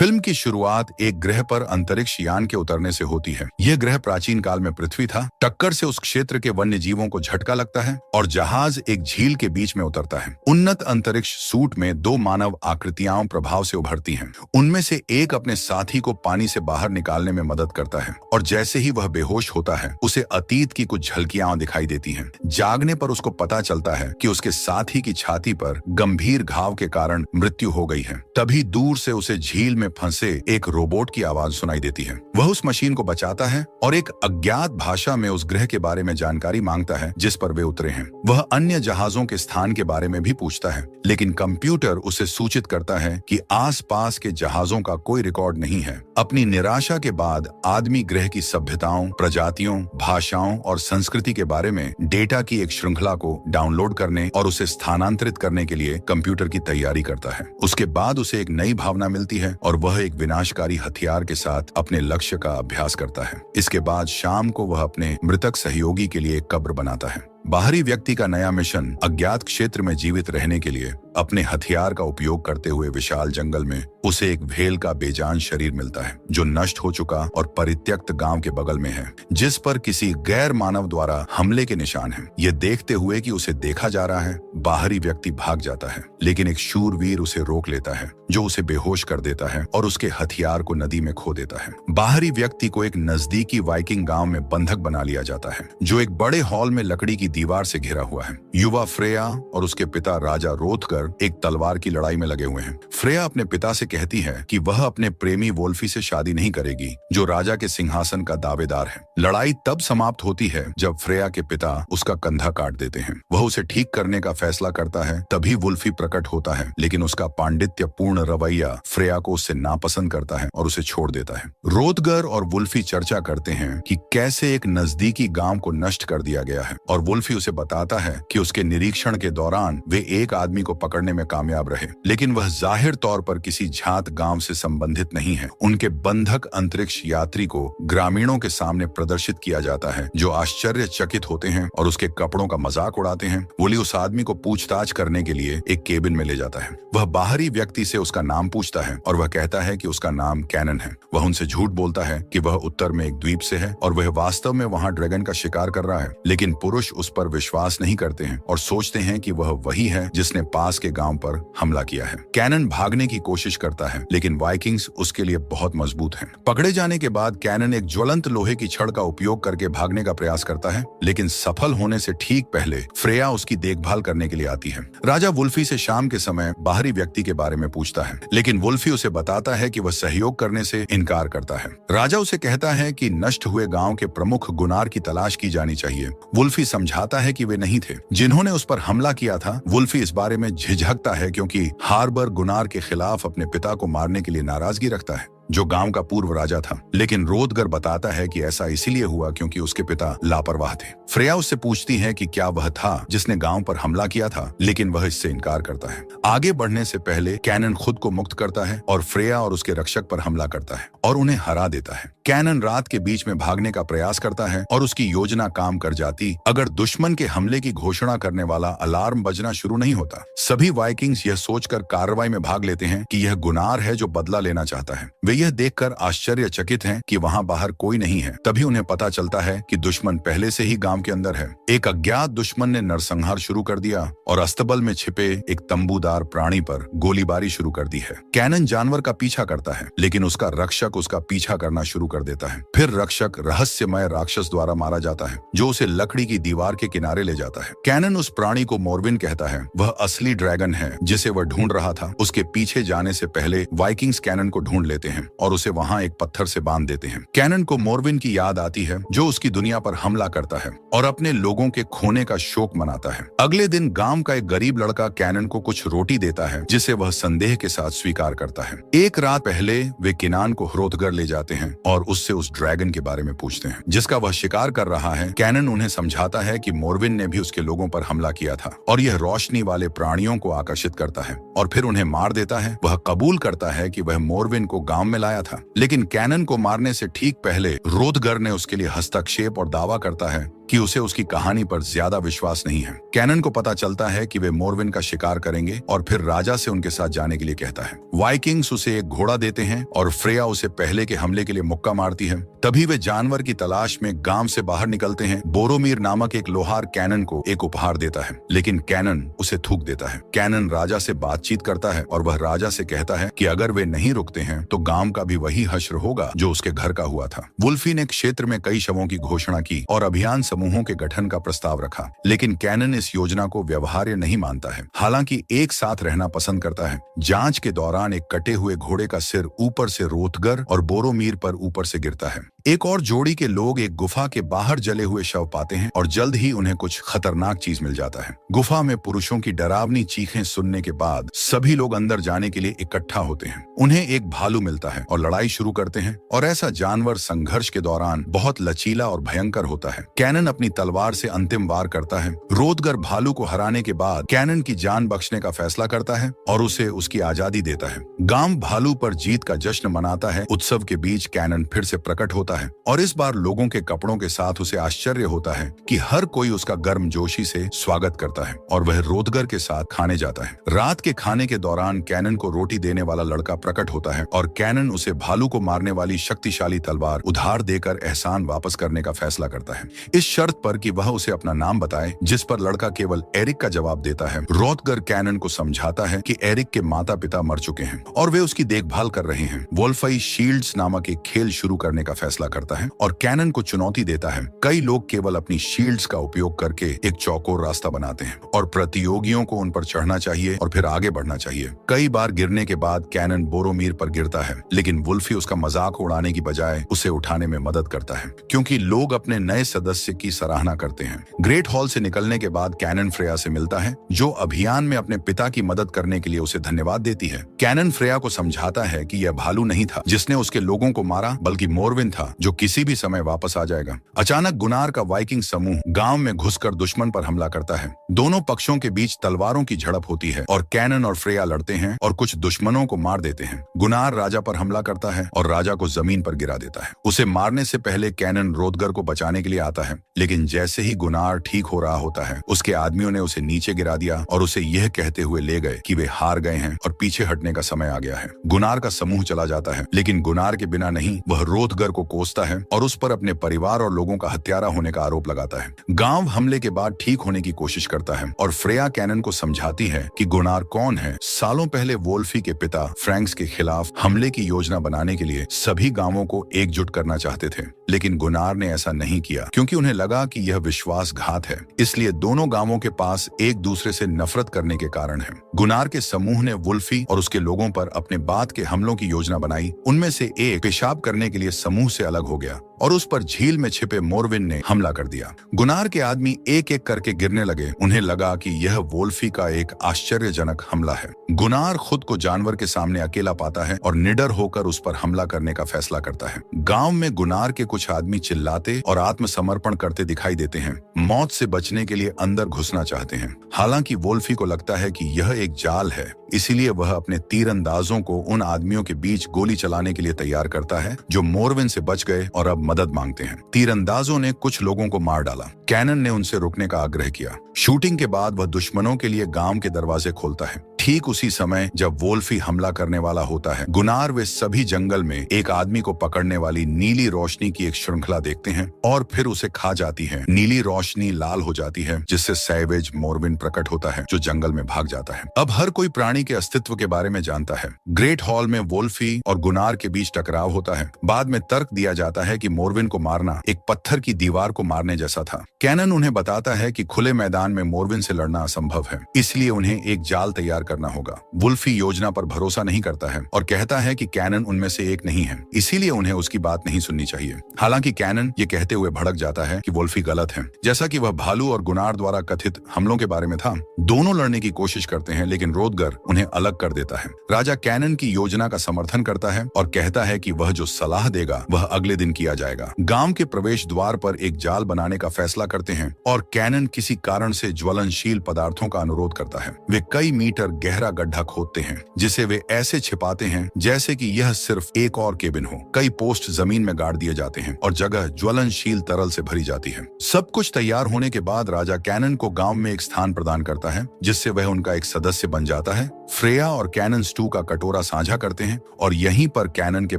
Film की शुरुआत एक ग्रह पर अंतरिक्ष यान के उतरने से होती है। यह ग्रह प्राचीन काल में पृथ्वी था। टक्कर से उस क्षेत्र के वन्य जीवों को झटका लगता है और जहाज एक झील के बीच में उतरता है। उन्नत अंतरिक्ष सूट में दो मानव आकृतियां प्रभाव से उभरती हैं। उनमें से एक अपने साथी को पानी से बाहर निकालने में मदद करता है और जैसे ही वह बेहोश होता है उसे अतीत की कुछ झलकियां दिखाई देती हैं। जागने पर उसको पता चलता है कि उसके साथी की छाती पर गंभीर घाव के कारण मृत्यु हो गई है। तभी दूर से उसे झील में फंसे एक रोबोट की आवाज सुनाई देती है। वह उस मशीन को बचाता है और एक अज्ञात भाषा में उस ग्रह के बारे में जानकारी मांगता है जिस पर वे उतरे हैं। वह अन्य जहाजों के स्थान के बारे में भी पूछता है, लेकिन कंप्यूटर उसे सूचित करता है कि आसपास के जहाजों का कोई रिकॉर्ड नहीं है। अपनी निराशा के बाद आदमी ग्रह की सभ्यताओं, प्रजातियों, भाषाओं और संस्कृति के बारे में डेटा की एक श्रृंखला को डाउनलोड करने और उसे स्थानांतरित करने के लिए कंप्यूटर की तैयारी करता है। उसके बाद उसे एक नई भावना मिलती है और वह एक विनाशकारी हथियार के साथ अपने लक्ष्य का अभ्यास करता है। इसके बाद शाम को वह अपने मृतक सहयोगी के लिए एक कब्र बनाता है। बाहरी व्यक्ति का नया मिशन अज्ञात क्षेत्र में जीवित रहने के लिए अपने हथियार का उपयोग करते हुए विशाल जंगल में उसे एक व्हेल का बेजान शरीर मिलता है जो नष्ट हो चुका और परित्यक्त गांव के बगल में है, जिस पर किसी गैर मानव द्वारा हमले के निशान हैं। यह देखते हुए कि उसे देखा जा रहा है, बाहरी व्यक्ति भाग जाता है, लेकिन एक शूरवीर उसे रोक लेता है जो उसे बेहोश कर देता है और उसके हथियार को नदी में खो देता है। बाहरी व्यक्ति को एक नजदीकी वाइकिंग गांव में बंधक बना लिया जाता है जो एक बड़े हॉल में लकड़ी की दीवार से घिरा हुआ है। युवा फ्रेया और उसके पिता राजा रोथगर एक तलवार की लड़ाई में लगे हुए हैं। फ्रेया अपने पिता से कहती है कि वह अपने प्रेमी वोल्फी से शादी नहीं करेगी जो राजा के सिंहासन का दावेदार है। लड़ाई तब समाप्त होती है जब फ्रेया के पिता उसका कंधा काट देते हैं। वह उसे ठीक करने का फैसला करता है, तभी वुल्फी प्रकट होता है, लेकिन उसका पांडित्यपूर्ण रवैया फ्रेया को उससे नापसंद करता है और उसे छोड़ देता है। रोथगर और वुल्फी चर्चा करते हैं कि कैसे एक नजदीकी गांव को नष्ट कर दिया गया है और वुल्फी उसे बताता है कि उसके निरीक्षण के दौरान वे एक आदमी को पकड़ने में कामयाब रहे, लेकिन वह जाहिर तौर पर किसी झात गांव से संबंधित नहीं है। उनके बंधक अंतरिक्ष यात्री को ग्रामीणों के सामने प्रदर्शित किया जाता है जो आश्चर्यचकित होते हैं और उसके कपड़ों का मजाक उड़ाते हैं। वुली उस आदमी को पूछताछ करने के लिए एक केबिन में ले जाता है। वह बाहरी व्यक्ति से उसका नाम पूछता है और वह कहता है कि उसका नाम कैनन है। वह उनसे झूठ बोलता है कि वह उत्तर में एक द्वीप से है और वह वास्तव में वहां ड्रैगन का शिकार कर रहा है, लेकिन पुरुष उस पर विश्वास नहीं करते हैं और सोचते हैं कि वह वही है जिसने पास के गांव पर हमला किया है। कैनन भागने की कोशिश करता है, लेकिन वाइकिंग्स उसके लिए बहुत मजबूत हैं। पकड़े जाने के बाद कैनन एक ज्वलंत लोहे की छड़ का उपयोग करके भागने का प्रयास करता है, लेकिन सफल होने से ठीक पहले फ्रेया उसकी देखभाल करने के लिए आती है। राजा वुल्फी से शाम के समय बाहरी व्यक्ति के बारे में पूछता है, लेकिन वुल्फी उसे बताता है कि वह सहयोग करने से इनकार करता है। राजा उसे कहता है कि नष्ट हुए गांव के प्रमुख गुनार की तलाश की जानी चाहिए। वुल्फी समझाता है कि वे नहीं थे जिन्होंने उस पर हमला किया था। वुल्फी इस बारे में झिझकता है क्योंकि हार्बर गुनार के खिलाफ अपने पिता को मारने के लिए नाराजगी रखता है जो गांव का पूर्व राजा था, लेकिन रोथगर बताता है कि ऐसा इसीलिए हुआ क्योंकि उसके पिता लापरवाह थे। फ्रेया उससे पूछती है कि क्या वह था जिसने गांव पर हमला किया था, लेकिन वह इससे इनकार करता है। आगे बढ़ने से पहले कैनन खुद को मुक्त करता है और फ्रेया और उसके रक्षक पर हमला करता है और उन्हें हरा देता है। कैनन रात के बीच में भागने का प्रयास करता है और उसकी योजना काम कर जाती अगर दुश्मन के हमले की घोषणा करने वाला अलार्म बजना शुरू नहीं होता। सभी वाइकिंग्स यह सोचकर कार्रवाई में भाग लेते हैं कि यह गुनार है जो बदला लेना चाहता है। वे यह देखकर आश्चर्यचकित हैं कि वहां बाहर कोई नहीं है। तभी उन्हें पता चलता है कि दुश्मन पहले से ही गांव के अंदर है। एक अज्ञात दुश्मन ने नरसंहार शुरू कर दिया और अस्तबल में छिपे एक तंबूदार प्राणी पर गोलीबारी शुरू कर दी है। कैनन जानवर का पीछा करता है, लेकिन उसका रक्षक उसका पीछा करना शुरू कर देता है। फिर रक्षक रहस्यमय राक्षस द्वारा मारा जाता है जो उसे लकड़ी की दीवार के किनारे ले जाता है। कैनन उस प्राणी को मोरविन कहता है। वह असली ड्रैगन है जिसे वह ढूंढ रहा था। उसके पीछे जाने से पहले वाइकिंग्स कैनन को ढूंढ लेते हैं और उसे वहां एक पत्थर से बांध देते हैं। कैनन को मोरविन की याद आती है जो उसकी दुनिया पर हमला करता है और अपने लोगों के खोने का शोक मनाता है। अगले दिन गांव का एक गरीब लड़का कैनन को कुछ रोटी देता है जिसे वह संदेह के साथ स्वीकार करता है। एक रात पहले वे किनान को हरोथगर ले जाते हैं और उससे उस ड्रैगन के बारे में पूछते हैं जिसका वह शिकार कर रहा है। कैनन उन्हें समझाता है कि मोरविन ने भी उसके लोगों पर हमला किया था और यह रोशनी वाले प्राणियों को आकर्षित करता है और फिर उन्हें मार देता है। वह कबूल करता है कि वह मोरविन को गांव में लाया था, लेकिन कैनन को मारने से ठीक पहले रोथगर ने उसके लिए हस्तक्षेप और दावा करता है कि उसे उसकी कहानी पर ज्यादा विश्वास नहीं है। कैनन को पता चलता है कि वे मोरविन का शिकार करेंगे और फिर राजा से उनके साथ जाने के लिए कहता है। वाइकिंग्स उसे एक घोड़ा देते हैं और फ्रेया उसे पहले के हमले के लिए मुक्का मारती है। तभी वे जानवर की तलाश में गांव से बाहर निकलते हैं। बोरोमीर नामक एक लोहार कैनन को एक उपहार देता है, लेकिन कैनन उसे थूक देता है। कैनन राजा से बातचीत करता है और वह राजा से कहता है कि अगर वे नहीं रुकते हैं तो गांव का भी वही हश्र होगा जो उसके घर का हुआ था। वुल्फी ने क्षेत्र में कई शवों की घोषणा की और अभियान समूहों के गठन का प्रस्ताव रखा, लेकिन कैनन इस योजना को व्यवहार्य नहीं मानता है। हालांकि एक साथ रहना पसंद करता है। जांच के दौरान एक कटे हुए घोड़े का सिर ऊपर से रोथगर और बोरोमीर पर ऊपर से गिरता है। एक और जोड़ी के लोग एक गुफा के बाहर जले हुए शव पाते हैं और जल्द ही उन्हें कुछ खतरनाक चीज मिल जाता है। गुफा में पुरुषों की डरावनी चीखें सुनने के बाद सभी लोग अंदर जाने के लिए इकट्ठा होते हैं। उन्हें एक भालू मिलता है और लड़ाई शुरू करते हैं, और ऐसा जानवर संघर्ष के दौरान बहुत लचीला और भयंकर होता है। कैनन अपनी तलवार से अंतिम वार करता है। रोदगर भालू को हराने के बाद कैनन की जान बख्शने का फैसला करता है और उसे उसकी आजादी देता है। गांव भालू पर जीत का जश्न मनाता है। उत्सव के बीच कैनन फिर से प्रकट होता है और इस बार लोगों के कपड़ों के साथ उसे आश्चर्य होता है कि हर कोई उसका गर्मजोशी से स्वागत करता है और वह रोदगर के साथ खाने जाता है। रात के खाने के दौरान कैनन को रोटी देने वाला लड़का प्रकट होता है और कैनन उसे भालू को मारने वाली शक्तिशाली तलवार उधार देकर एहसान वापस करने का फैसला करता है, इस शर्त पर कि वह उसे अपना नाम बताए, जिस पर लड़का केवल एरिक का जवाब देता है। रोदगर कैनन को समझाता है कि एरिक के माता पिता मर चुके हैं और वे उसकी देखभाल कर रहे हैं। वोल्फाई शील्ड्स नामक एक खेल शुरू करने का फैसला करता है और कैनन को चुनौती देता है। कई लोग केवल अपनी शील्ड्स का उपयोग करके एक चौकोर रास्ता बनाते हैं और प्रतियोगियों को उन पर चढ़ना चाहिए और फिर आगे बढ़ना चाहिए। कई बार गिरने के बाद कैनन बोरोमीर पर गिरता है, लेकिन वुल्फी उसका मजाक उड़ाने की बजाय उसे उठाने में मदद करता है, क्योंकि लोग अपने नए सदस्य की सराहना करते हैं। ग्रेट हॉल से निकलने के बाद कैनन फ्रेया से मिलता है, जो अभियान में अपने पिता की मदद करने के लिए उसे धन्यवाद देती है। कैनन फ्रेया को समझाता है कि यह भालू नहीं था जिसने उसके लोगों को मारा, बल्कि मोरविन था जो किसी भी समय वापस आ जाएगा। अचानक गुनार का वाइकिंग समूह गांव में घुसकर दुश्मन पर हमला करता है। दोनों पक्षों के बीच तलवारों की झड़प होती है और कैनन और फ्रेया लड़ते हैं और कुछ दुश्मनों को मार देते हैं। गुनार राजा पर हमला करता है और राजा को जमीन पर गिरा देता है। उसे मारने से पहले कैनन रोदगर को बचाने के लिए आता है, लेकिन जैसे ही गुनार ठीक हो रहा होता है, उसके आदमियों ने उसे नीचे गिरा दिया और उसे यह कहते हुए ले गए कि वे हार गए हैं और पीछे हटने का समय आ गया है। गुनार का समूह चला जाता है, लेकिन गुनार के बिना नहीं, वह रोदगर को कोसता है और उस पर अपने परिवार और लोगों का हत्यारा होने का आरोप लगाता है। गांव हमले के बाद ठीक होने की कोशिश करता है और फ्रेया कैनन को समझाती है कि गुनार कौन है। सालों पहले वोल्फी के पिता फ्रैंक्स के खिलाफ हमले की योजना बनाने के लिए सभी गांवों को एकजुट करना चाहते थे, लेकिन गुनार ने ऐसा नहीं किया क्योंकि उन्हें लगा कि यह विश्वासघात है। इसलिए दोनों गांवों के पास एक दूसरे से नफरत करने के कारण है। गुनार के समूह ने वुल्फी और उसके लोगों पर अपने बाद के हमलों की योजना बनाई। उनमें से एक पेशाब करने के लिए समूह से अलग हो गया और उस पर झील में छिपे मोरविन ने हमला कर दिया। गुनार के आदमी एक एक करके गिरने लगे। उन्हें लगा कि यह वोल्फी का एक आश्चर्यजनक हमला है। गुनार खुद को जानवर के सामने अकेला पाता है और निडर होकर उस पर हमला करने का फैसला करता है। गांव में गुनार के कुछ आदमी चिल्लाते और आत्मसमर्पण करते दिखाई देते हैं, मौत से बचने के लिए अंदर घुसना चाहते हैं। हालांकि वोल्फी को लगता है कि यह एक जाल है, इसीलिए वह अपने तीरंदाजों को उन आदमियों के बीच गोली चलाने के लिए तैयार करता है जो मोरविन से बच गए और अब मदद मांगते हैं। तीरंदाजों ने कुछ लोगों को मार डाला। कैनन ने उनसे रुकने का आग्रह किया। शूटिंग के बाद वह दुश्मनों के लिए गांव के दरवाजे खोलता है। ठीक उसी समय जब वोल्फी हमला करने वाला होता है, गुनार वे सभी जंगल में एक आदमी को पकड़ने वाली नीली रोशनी की एक श्रृंखला देखते हैं और फिर उसे खा जाती है। नीली रोशनी लाल हो जाती है, जिससे सैवेज मोरविन प्रकट होता है जो जंगल में भाग जाता है। अब हर कोई प्राणी के अस्तित्व के बारे में जानता है। ग्रेट हॉल में वोल्फी और गुनार के बीच टकराव होता है। बाद में तर्क दिया जाता है कि मोरविन को मारना एक पत्थर की दीवार को मारने जैसा था। कैनन उन्हें बताता है कि खुले मैदान में मोरविन से लड़ना असंभव है, इसलिए उन्हें एक जाल तैयार करना होगा। वुल्फी योजना पर भरोसा नहीं करता है और कहता है कि कैनन उनमें से एक नहीं है, इसीलिए उन्हें उसकी बात नहीं सुननी चाहिए। हालांकि कैनन ये कहते हुए भड़क जाता है कि वुल्फी गलत है, जैसा कि वह भालू और गुनार द्वारा कथित हमलों के बारे में था। दोनों लड़ने की कोशिश करते हैं, लेकिन रोदगर उन्हें अलग कर देता है। राजा कैनन की योजना का समर्थन करता है और कहता है कि वह जो सलाह देगा वह अगले दिन किया जाएगा। जाएगा। गांव के प्रवेश द्वार पर एक जाल बनाने का फैसला करते हैं और कैनन किसी कारण से ज्वलनशील पदार्थों का अनुरोध करता है। वे कई मीटर गहरा गड्ढा खोदते हैं जिसे वे ऐसे छिपाते हैं जैसे कि यह सिर्फ एक और केबिन हो। कई पोस्ट जमीन में गाड़ दिए जाते हैं और जगह ज्वलनशील तरल से भरी जाती है। सब कुछ तैयार होने के बाद राजा कैनन को गांव में एक स्थान प्रदान करता है जिससे वह उनका एक सदस्य बन जाता है। फ्रेया और कैनन स्टू का कटोरा साझा करते हैं और यहीं पर कैनन के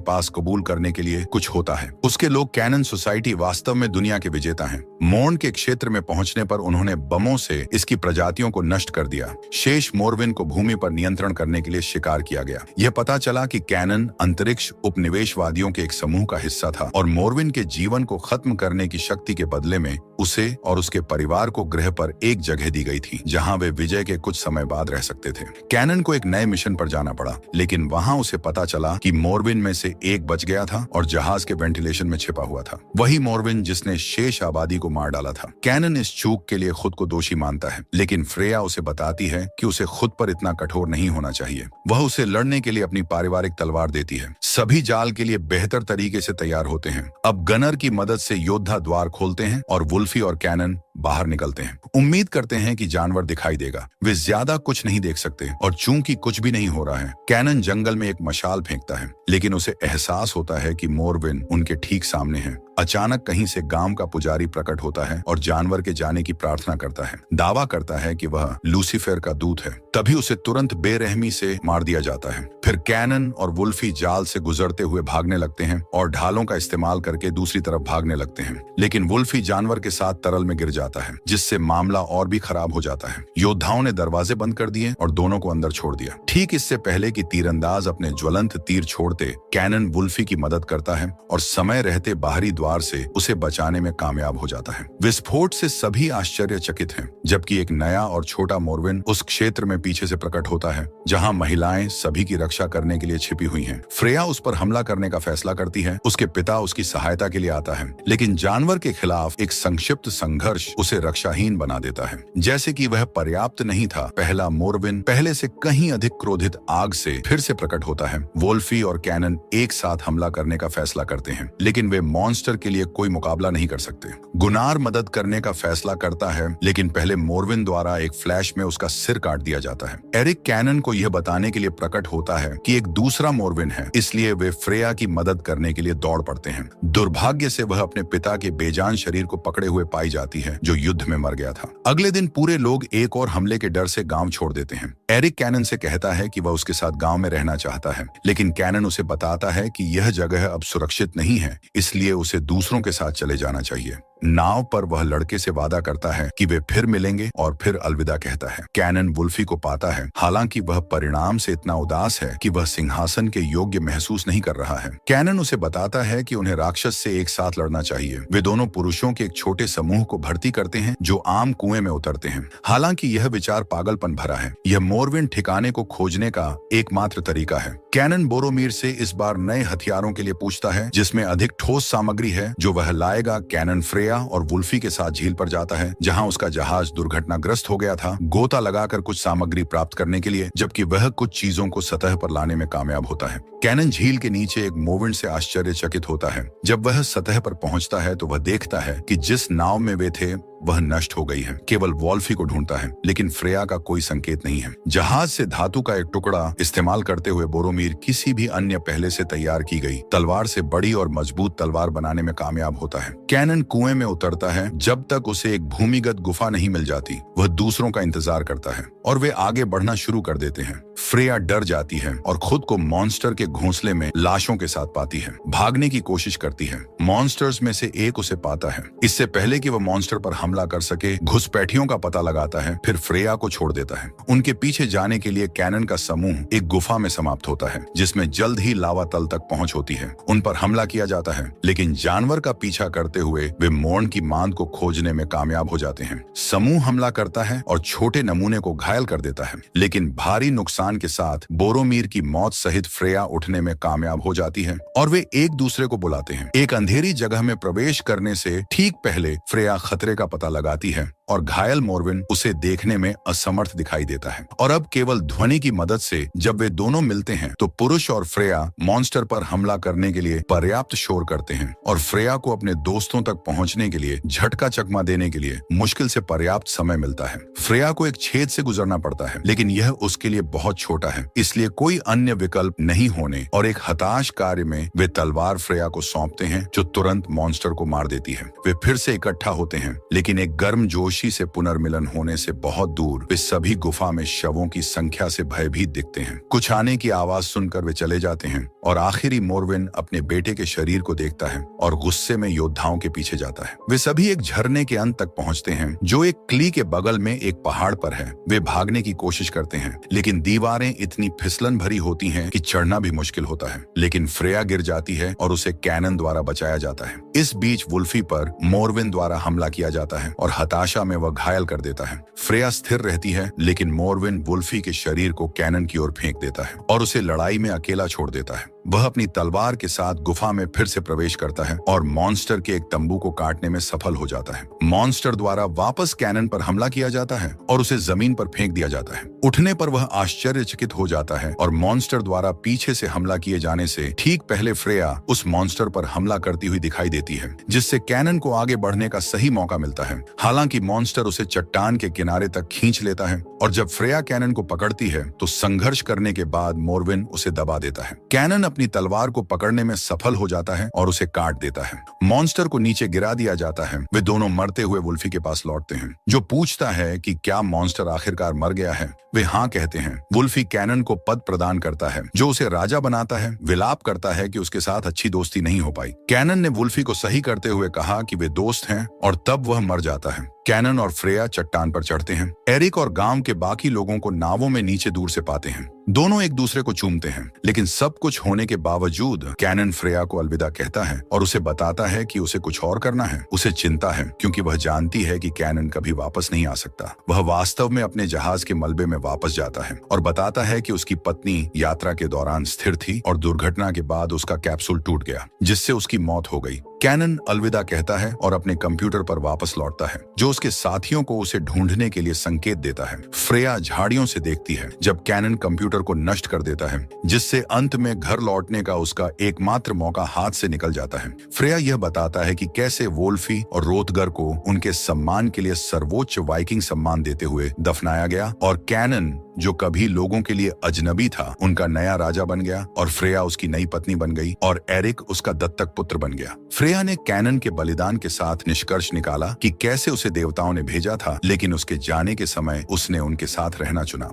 पास कबूल करने के लिए कुछ होता है। उसके लोग कैनन सोसाइटी वास्तव में दुनिया के विजेता हैं। मोर्न के क्षेत्र में पहुंचने पर उन्होंने बमों से इसकी प्रजातियों को नष्ट कर दिया। शेष मोरविन को भूमि पर नियंत्रण करने के लिए शिकार किया गया। यह पता चला कि कैनन अंतरिक्ष उपनिवेशवादियों के एक समूह का हिस्सा था और मोरविन के जीवन को खत्म करने की शक्ति के बदले में उसे और उसके परिवार को ग्रह पर एक जगह दी गई थी जहां वे विजय के कुछ समय बाद रह सकते थे। कैनन को एक नए मिशन पर जाना पड़ा, लेकिन वहां उसे पता चला कि मोरविन में से एक बच गया था और जहाज के वेंटिलेशन में छिपा हुआ था। वही मोरविन जिसने शेष आबादी को मार डाला था। कैनन इस चूक के लिए खुद को दोषी मानता है, लेकिन फ्रेया उसे बताती है कि उसे खुद पर इतना कठोर नहीं होना चाहिए। वह उसे लड़ने के लिए अपनी पारिवारिक तलवार देती है। सभी जाल के लिए बेहतर तरीके से तैयार होते हैं। अब गनर की मदद से योद्धा द्वार खोलते हैं और वुल्फी और कैनन बाहर निकलते हैं। उम्मीद करते हैं कि जानवर दिखाई देगा। वे ज्यादा कुछ नहीं देख सकते और चूंकि कुछ भी नहीं हो रहा है, कैनन जंगल में एक मशाल फेंकता है, लेकिन उसे एहसास होता है कि मोरविन उनके ठीक सामने है। अचानक कहीं से गांव का पुजारी प्रकट होता है और जानवर के जाने की प्रार्थना करता है। दावा करता है कि वह लूसीफर का दूत है। तभी उसे तुरंत बेरहमी से मार दिया जाता है। फिर कैनन और वुल्फी जाल से गुजरते हुए भागने लगते हैं और ढालों का इस्तेमाल करके दूसरी तरफ भागने लगते हैं, लेकिन वुल्फी जानवर के साथ तरल में गिर जाता है, जिससे मामला और भी खराब हो जाता है। योद्धाओं ने दरवाजे बंद कर दिए और दोनों को अंदर छोड़ दिया। ठीक इससे पहले कि तीरंदाज अपने ज्वलंत तीर छोड़ते, कैनन वुल्फी की मदद करता है और समय रहते बाहरी द्वार से उसे बचाने में कामयाब हो जाता है। विस्फोट से सभी आश्चर्यचकित हैं, जबकि एक नया और छोटा मोरविन उस क्षेत्र में पीछे से प्रकट होता है जहां महिलाएं सभी की रक्षा करने के लिए छिपी हुई हैं। फ्रेया उस पर हमला करने का फैसला करती है। उसके पिता उसकी सहायता के लिए आता है, लेकिन जानवर के खिलाफ एक संक्षिप्त संघर्ष उसे रक्षाहीन बना देता है। जैसे कि वह पर्याप्त नहीं था, पहला मोरविन पहले से कहीं अधिक क्रोधित आग से फिर से प्रकट होता है। वोल्फी और कैनन एक साथ हमला करने का फैसला करते हैं, लेकिन वे मॉन्स्टर के लिए कोई मुकाबला नहीं कर सकते। गुनार मदद करने का फैसला करता है, लेकिन पहले मोरविन द्वारा एक फ्लैश में उसका सिर काट दिया जाता है। एरिक कैनन को यह बताने के लिए प्रकट होता है कि एक दूसरा मोरविन है, इसलिए वे फ्रेया की मदद करने के लिए दौड़ पड़ते हैं। दुर्भाग्य से वह अपने पिता के बेजान शरीर को पकड़े हुए पाई जाती है, जो युद्ध में मर गया था। अगले दिन पूरे लोग एक और हमले के डर से गांव छोड़ देते हैं। एरिक कैनन से कहता है कि वह उसके साथ गांव में रहना चाहता है, लेकिन कैनन उसे बताता है कि यह जगह अब सुरक्षित नहीं है, इसलिए उसे दूसरों के साथ चले जाना चाहिए। नाव पर वह लड़के से वादा करता है कि वे फिर मिलेंगे और फिर अलविदा कहता है। कैनन वुल्फी को पाता है, हालांकि वह परिणाम से इतना उदास है कि वह सिंहासन के योग्य महसूस नहीं कर रहा है। कैनन उसे बताता है कि उन्हें राक्षस से एक साथ लड़ना चाहिए। वे दोनों पुरुषों के एक छोटे समूह को भर्ती करते हैं जो आम कुएं में उतरते हैं। हालांकि यह विचार पागलपन भरा है। यह मोरविन ठिकाने को खोजने का एकमात्र तरीका है। कैनन बोरोमीर से इस बार नए हथियारों के लिए पूछता है, जिसमें अधिक ठोस सामग्री है जो वह लाएगा। कैनन फ्रेया और वुल्फी के साथ झील पर जाता है, जहां उसका जहाज दुर्घटनाग्रस्त हो गया था, गोता लगाकर कुछ सामग्री प्राप्त करने के लिए, जबकि वह कुछ चीजों को सतह पर लाने में कामयाब होता है। कैनन झील के नीचे एक मोविंड से आश्चर्यचकित होता है। जब वह सतह पर पहुंचता है तो वह देखता है कि जिस नाव में वे थे वह नष्ट हो गई है। केवल वॉल्फी को ढूंढता है, लेकिन फ्रेया का कोई संकेत नहीं है। जहाज से धातु का एक टुकड़ा इस्तेमाल करते हुए बोरोमीर किसी भी अन्य पहले से तैयार की गई तलवार से बड़ी और मजबूत तलवार बनाने में कामयाब होता है। कैनन कुएं में उतरता है जब तक उसे एक भूमिगत गुफा नहीं मिल जाती। वह दूसरों का इंतजार करता है और वे आगे बढ़ना शुरू कर देते हैं। फ्रेया डर जाती है और खुद को मॉन्स्टर के घोंसले में लाशों के साथ पाती है। भागने की कोशिश करती है। मॉन्स्टर्स में से एक उसे पाता है। इससे पहले कि वह मॉन्स्टर पर हमला कर सके, घुसपैठियों का पता लगाता है, फिर फ्रेया को छोड़ देता है। उनके पीछे जाने के लिए कैनन का समूह एक गुफा में समाप्त होता है, जिसमें जल्द ही लावा तल तक पहुंच होती है। उन पर हमला किया जाता है, लेकिन जानवर का पीछा करते हुए वे मोर्न की मांद को खोजने में कामयाब हो जाते हैं। समूह हमला करता है और छोटे नमूने को घायल कर देता है, लेकिन भारी नुकसान के साथ बोरोमीर की मौत सहित फ्रेया उठने में कामयाब हो जाती है और वे एक दूसरे को बुलाते हैं। एक अंधेरी जगह में प्रवेश करने से ठीक पहले फ्रेया खतरे का पता लगाती है और घायल मोरविन उसे देखने में असमर्थ दिखाई देता है। और अब केवल ध्वनि की मदद से जब वे दोनों मिलते हैं तो पुरुष और फ्रेया मॉन्स्टर पर हमला करने के लिए पर्याप्त शोर करते हैं और फ्रेया को अपने दोस्तों तक पहुंचने के लिए झटका चकमा देने के लिए मुश्किल से पर्याप्त समय मिलता है। फ्रेया को एक छेद से गुजरना पड़ता है, लेकिन यह उसके लिए बहुत छोटा है, इसलिए कोई अन्य विकल्प नहीं होने और एक हताश कार्य में वे तलवार फ्रेया को सौंपते हैं जो तुरंत मॉन्स्टर को मार देती है। वे फिर से इकट्ठा होते हैं, लेकिन एक गर्मजोशी से पुनर्मिलन होने से बहुत दूर वे सभी गुफा में शवों की संख्या से भयभीत दिखते हैं। कुछ आने की आवाज सुनकर वे चले जाते हैं और आखिरी मोरविन अपने बेटे के शरीर को देखता है और गुस्से में योद्धाओं के पीछे जाता है। वे सभी एक झरने के अंत तक पहुंचते हैं जो एक क्ली के बगल में एक पहाड़ पर है। वे भागने की कोशिश करते हैं, लेकिन दीवारें इतनी फिसलन भरी होती हैं कि चढ़ना भी मुश्किल होता है। लेकिन फ्रेया गिर जाती है और उसे कैनन द्वारा बचाया जाता है। इस बीच वुल्फी पर मोरविन द्वारा हमला किया जाता है और हताशा में वह घायल कर देता है। फ्रेया स्थिर रहती है, लेकिन मोरविन वुल्फी के शरीर को कैनन की ओर फेंक देता है और उसे लड़ाई में अकेला छोड़ देता है। वह अपनी तलवार के साथ गुफा में फिर से प्रवेश करता है और मॉन्स्टर के एक तंबू को काटने में सफल हो जाता है। मॉन्स्टर द्वारा वापस कैनन पर हमला किया जाता है और उसे जमीन पर फेंक दिया जाता है। उठने पर वह आश्चर्यचकित हो जाता है और मॉन्स्टर द्वारा पीछे से हमला किए जाने से ठीक पहले फ्रेया उस मॉन्स्टर पर हमला करती हुई दिखाई देती है, जिससे कैनन को आगे बढ़ने का सही मौका मिलता है। हालांकि मॉन्स्टर उसे चट्टान के किनारे तक खींच लेता है और जब फ्रेया कैनन को पकड़ती है तो संघर्ष करने के बाद मोरविन उसे दबा देता है। कैनन अपनी तलवार को पकड़ने में सफल हो जाता है और उसे काट देता है। मॉन्स्टर को नीचे गिरा दिया जाता है। वे दोनों मरते हुए वुल्फी के पास लौटते हैं, जो पूछता है कि क्या मॉन्स्टर आखिरकार मर गया है। वे हाँ कहते हैं। वुल्फी कैनन को पद प्रदान करता है जो उसे राजा बनाता है। विलाप करता है कि उसके साथ अच्छी दोस्ती नहीं हो पाई। कैनन ने वुल्फी को सही करते हुए कहा कि वे दोस्त हैं और तब वह मर जाता है। कैनन और फ्रेया चट्टान पर चढ़ते हैं। एरिक और गांव के बाकी लोगों को नावों में नीचे दूर से पाते हैं। दोनों एक दूसरे को चूमते हैं, लेकिन सब कुछ होने के बावजूद कैनन फ्रेया को अलविदा कहता है और उसे बताता है कि उसे कुछ और करना है। उसे चिंता है क्योंकि वह जानती है कि कैनन कभी वापस नहीं आ सकता। वह वास्तव में अपने जहाज के मलबे में वापस जाता है और बताता है कि उसकी पत्नी यात्रा के दौरान स्थिर थी और दुर्घटना के बाद उसका कैप्सूल टूट गया, जिससे उसकी मौत हो गई। कैनन अलविदा कहता है और अपने कंप्यूटर पर वापस लौटता है, जो उसके साथियों को उसे ढूंढने के लिए संकेत देता है। फ्रेया झाड़ियों से देखती है जब कैनन कंप्यूटर को नष्ट कर देता है, जिससे अंत में घर लौटने का उसका एकमात्र मौका हाथ से निकल जाता है। फ्रेया यह बताता है कि कैसे वोल्फी और रोथगर को उनके सम्मान के लिए सर्वोच्च वाइकिंग सम्मान देते हुए दफनाया गया और कैनन, जो कभी लोगों के लिए अजनबी था, उनका नया राजा बन गया और फ्रेया उसकी नई पत्नी बन गई और एरिक उसका दत्तक पुत्र बन गया। फ्रेया ने कैनन के बलिदान के साथ निष्कर्ष निकाला कि कैसे उसे देवताओं ने भेजा था, लेकिन उसके जाने के समय उसने उनके साथ रहना चुना।